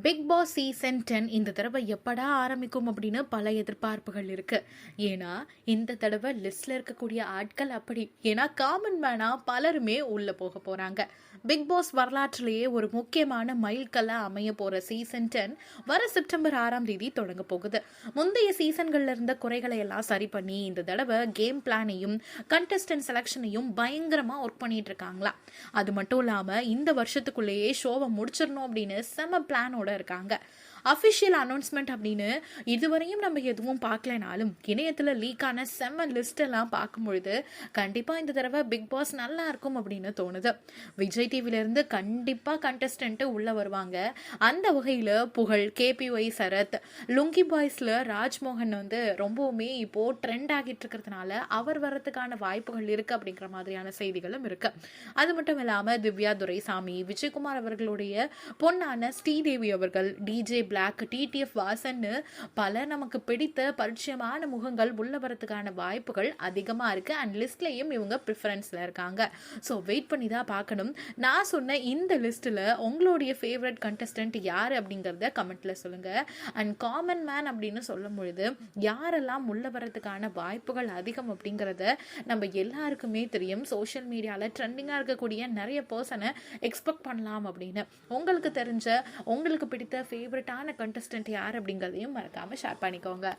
Big Boss season 10 இந்த தடவை எப்படா ஆரம்பிக்கும் அப்படின்னு பல எதிர்பார்ப்புகள் இருக்கு. ஏன்னா இந்த தடவை லிஸ்ட்ல இருக்கக்கூடிய ஆட்கள் அப்படி. ஏன்னா காமன் மேனா பலருமே உள்ள போக போறாங்க. பிக் பாஸ் வரலாற்றிலேயே ஒரு முக்கியமான மைல்கல்லா அமைய போற சீசன் 10 வர செப்டம்பர் 6ஆம் தேதி தொடங்க போகுது. முந்தைய சீசன்கள்ல இருந்த குறைகளை எல்லாம் சரி பண்ணி இந்த தடவை கேம் பிளானையும் கண்டஸ்டன்ட் செலக்ஷனையும் பயங்கரமா ஒர்க் பண்ணிட்டு இருக்காங்களா. அது மட்டும் இல்லாம இந்த வருஷத்துக்குள்ளேயே ஷோவை முடிச்சிடணும் அப்படின்னு செம பிளானோட இருக்காங்க. அஃபிஷியல் அனௌன்ஸ்மெண்ட் அப்படின்னு இதுவரையும் நம்ம எதுவும் பார்க்கலனாலும் இணையத்தில் லீக்கான செம்ம லிஸ்ட் எல்லாம் பார்க்கும்பொழுது கண்டிப்பாக இந்த தடவை பிக் பாஸ் நல்லா இருக்கும் அப்படின்னு தோணுது. விஜய் டிவிலேருந்து கண்டிப்பாக கண்டஸ்டன்ட்டு உள்ளே வருவாங்க. அந்த வகையில் புகழ், கேபிஒய் சரத், லுங்கி பாய்ஸில் ராஜ்மோகன் ரொம்பவுமே இப்போது ட்ரெண்ட் ஆகிட்டு இருக்கிறதுனால அவர் வர்றதுக்கான வாய்ப்புகள் இருக்குது அப்படிங்கிற மாதிரியான செய்திகளும் இருக்குது. அது மட்டும் இல்லாமல் திவ்யா துரைசாமி, விஜயகுமார் அவர்களுடைய பொன்னான ஸ்ரீதேவி அவர்கள், டிஜே பிளாக், டிடிஎஃப் வாசன்னு பல நமக்கு பிடித்த பரிச்சயமான முகங்கள் உள்ள வரதுக்கான வாய்ப்புகள் அதிகமா இருக்கு. அண்ட் லிஸ்ட்லயும் இவங்க ப்ரிஃபரன்ஸ்ல இருக்காங்க. ஸோ வெயிட் பண்ணி தான் பார்க்கணும். நான் சொன்ன இந்த லிஸ்ட்ல உங்களுடைய ஃபேவரட் கண்டஸ்டன்ட் யார் அப்படிங்கிறத கமெண்ட்ல சொல்லுங்க. அண்ட் காமன் மேன் அப்படின்னு சொல்லும் பொழுது யாரெல்லாம் உள்ள வரதுக்கான வாய்ப்புகள் அதிகம் அப்படிங்கிறத நம்ம எல்லாருக்குமே தெரியும். சோஷியல் மீடியால ட்ரெண்டிங்கா இருக்கக்கூடிய நிறைய பர்சனை எக்ஸ்பெக்ட் பண்ணலாம் அப்படின்னு. உங்களுக்கு தெரிஞ்ச உங்களுக்கு பிடித்த ஃபேவரட்டான கண்டஸ்டன்ட் யார் அப்படிங்கிறதையும் மறக்காம ஷேர் பண்ணிக்கோங்க.